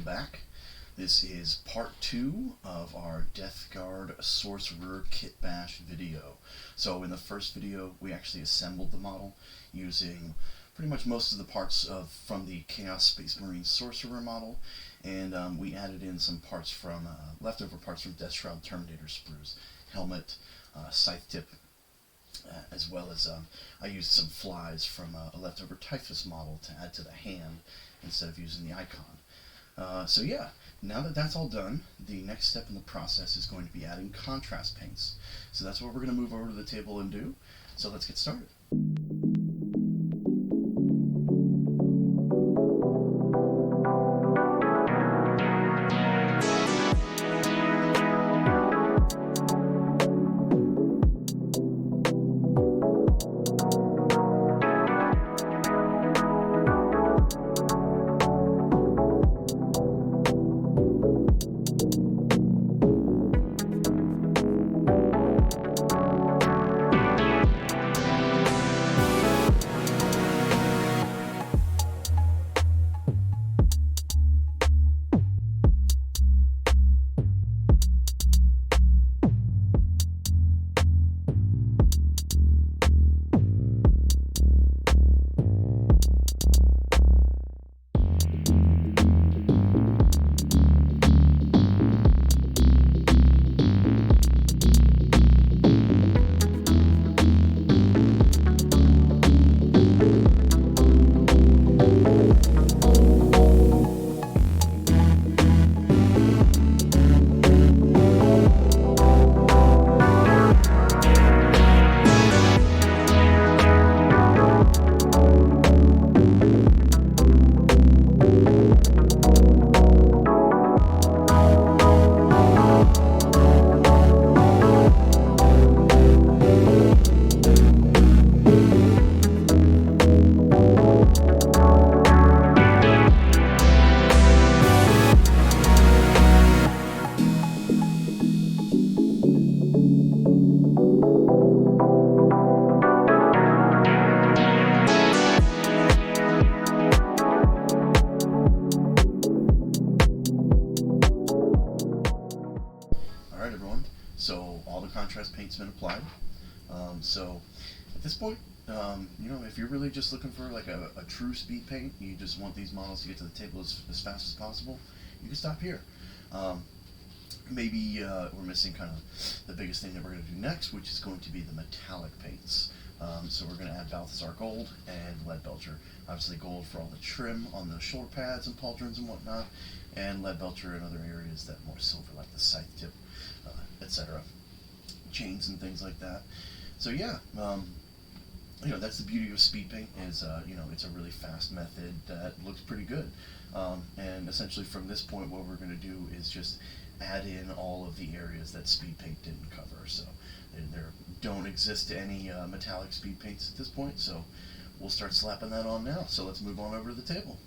back. This is part 2 of our Death Guard Sorcerer Kitbash video. So in the first video we actually assembled the model using pretty much most of the parts from the Chaos Space Marine Sorcerer model, and we added in some parts from leftover parts from Death Shroud Terminator sprues, helmet, scythe tip, as well as I used some flies from a leftover Typhus model to add to the hand instead of using the icon. So yeah, now that that's all done, the next step in the process is going to be adding contrast paints. So that's what we're going to move over to the table and do. So let's get started. So all the contrast paint's been applied. So at this point, you know, if you're really just looking for like a true speed paint, you just want these models to get to the table as fast as possible, you can stop here. Maybe we're missing kind of the biggest thing that we're going to do next, which is going to be the metallic paints. So we're going to add Balthazar Gold and Lead Belcher. Obviously gold for all the trim on the shoulder pads and pauldrons and whatnot, and Lead Belcher in other areas that more silver, like the scythe tip, etc. Chains and things like that. So yeah, you know, that's the beauty of speed paint is, you know, it's a really fast method that looks pretty good. And essentially from this point, what we're going to do is just add in all of the areas that speed paint didn't cover. So there don't exist any metallic speed paints at this point, so we'll start slapping that on now. So let's move on over to the table.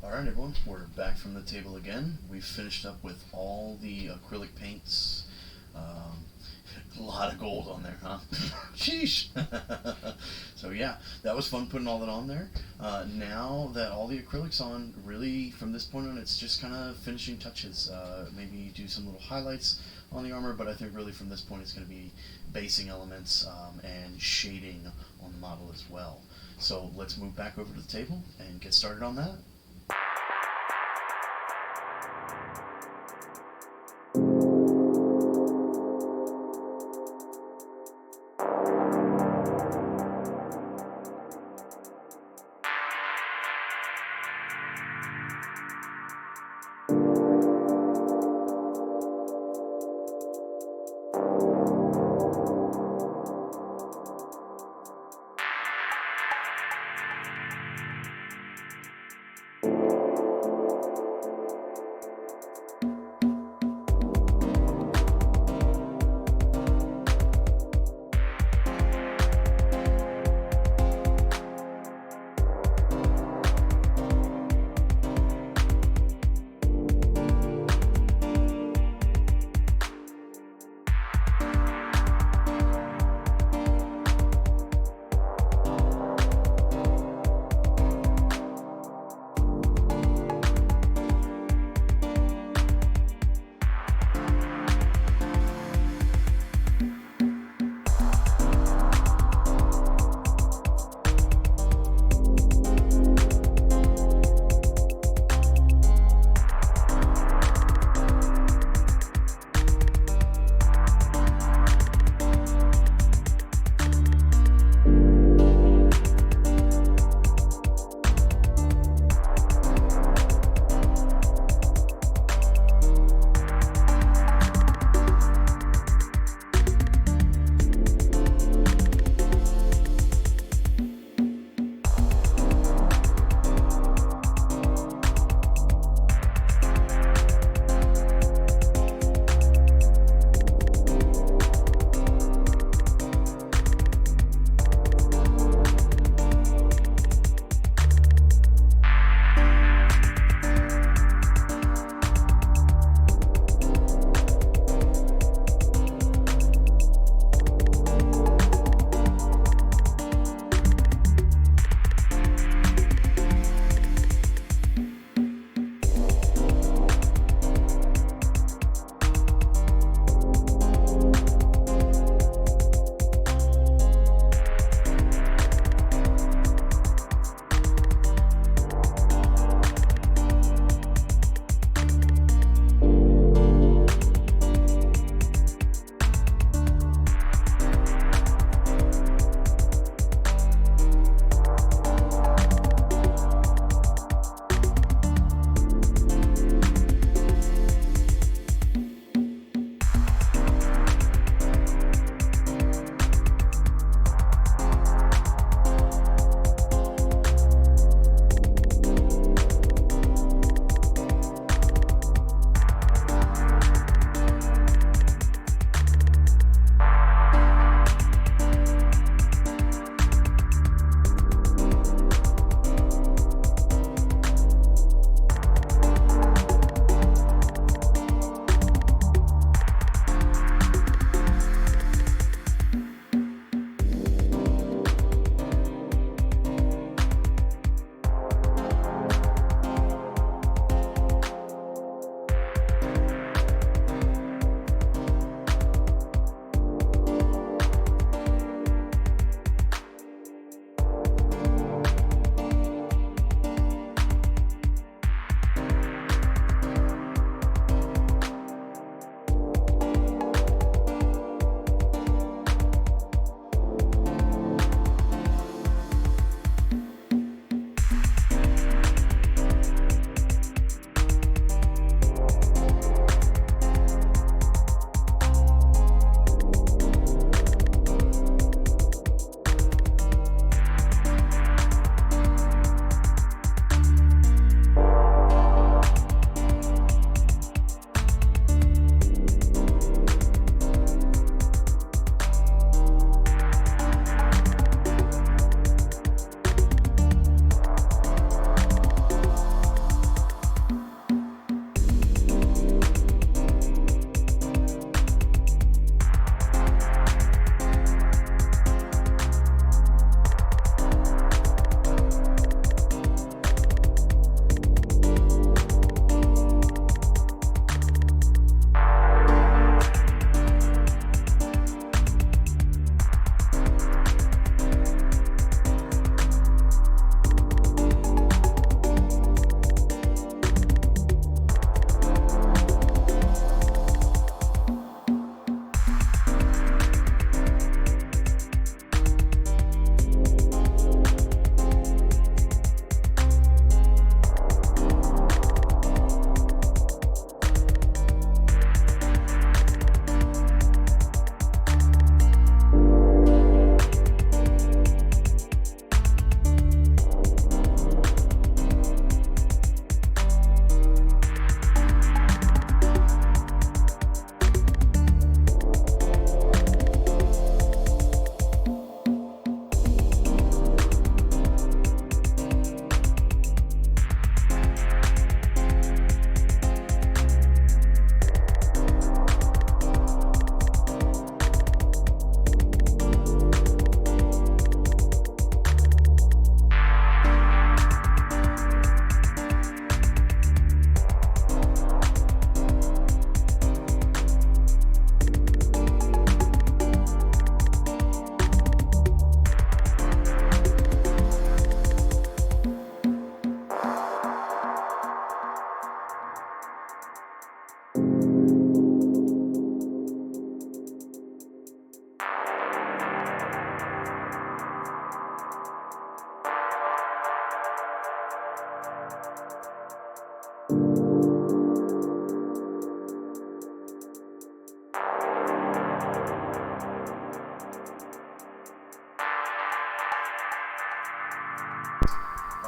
Alright everyone, we're back from the table again. We've finished up with all the acrylic paints. A lot of gold on there, huh? Sheesh! So yeah, that was fun putting all that on there. Now that all the acrylic's on, really from this point on it's just kind of finishing touches. Maybe do some little highlights on the armor, but I think really from this point it's going to be basing elements and shading on the model as well. So let's move back over to the table and get started on that.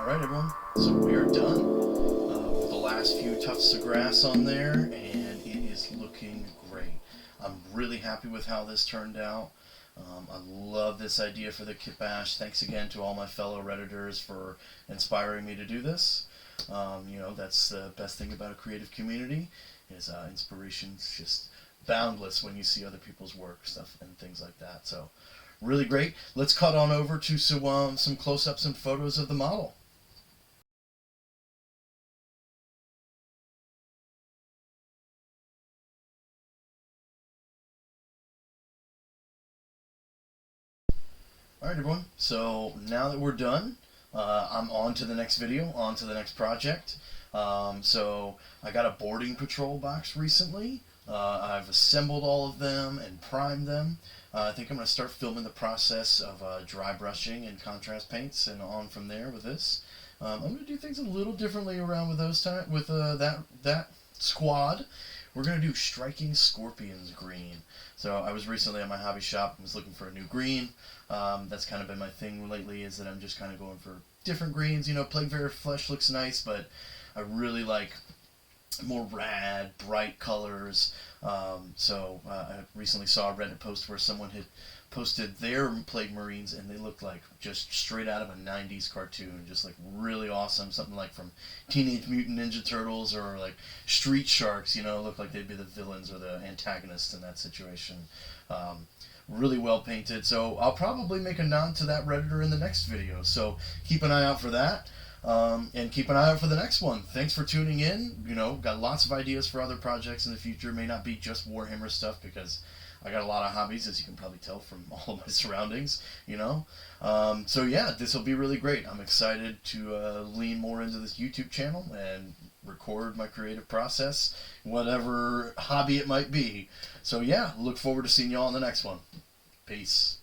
Alright everyone, so we are done with the last few tufts of grass on there, and it is looking great. I'm really happy with how this turned out. I love this idea for the kitbash. Thanks again to all my fellow Redditors for inspiring me to do this. You know, that's the best thing about a creative community, is inspiration's just boundless when you see other people's work, stuff and things like that. So really great. Let's cut on over to some close-ups and photos of the model. Alright everyone, so now that we're done, I'm on to the next video, on to the next project. So I got a boarding patrol box recently. I've assembled all of them and primed them. I think I'm going to start filming the process of dry brushing and contrast paints and on from there with this. I'm going to do things a little differently around with that squad. We're going to do Striking Scorpions green. So I was recently at my hobby shop and was looking for a new green. That's kind of been my thing lately, is that I'm just kind of going for different greens. You know, Plaguebearer Flesh looks nice, but I really like more rad, bright colors. I recently saw a Reddit post where someone had posted their Plague Marines, and they looked like just straight out of a 90s cartoon, just like really awesome, something like from Teenage Mutant Ninja Turtles or like Street Sharks, you know, look like they'd be the villains or the antagonists in that situation. Really well painted, so I'll probably make a nod to that Redditor in the next video, so keep an eye out for that. And keep an eye out for the next one. Thanks for tuning in. You know, got lots of ideas for other projects in the future. May not be just Warhammer stuff, because I got a lot of hobbies, as you can probably tell from all of my surroundings, you know. So yeah, this will be really great. I'm excited to lean more into this YouTube channel and record my creative process, whatever hobby it might be. So yeah, look forward to seeing y'all in the next one. Peace.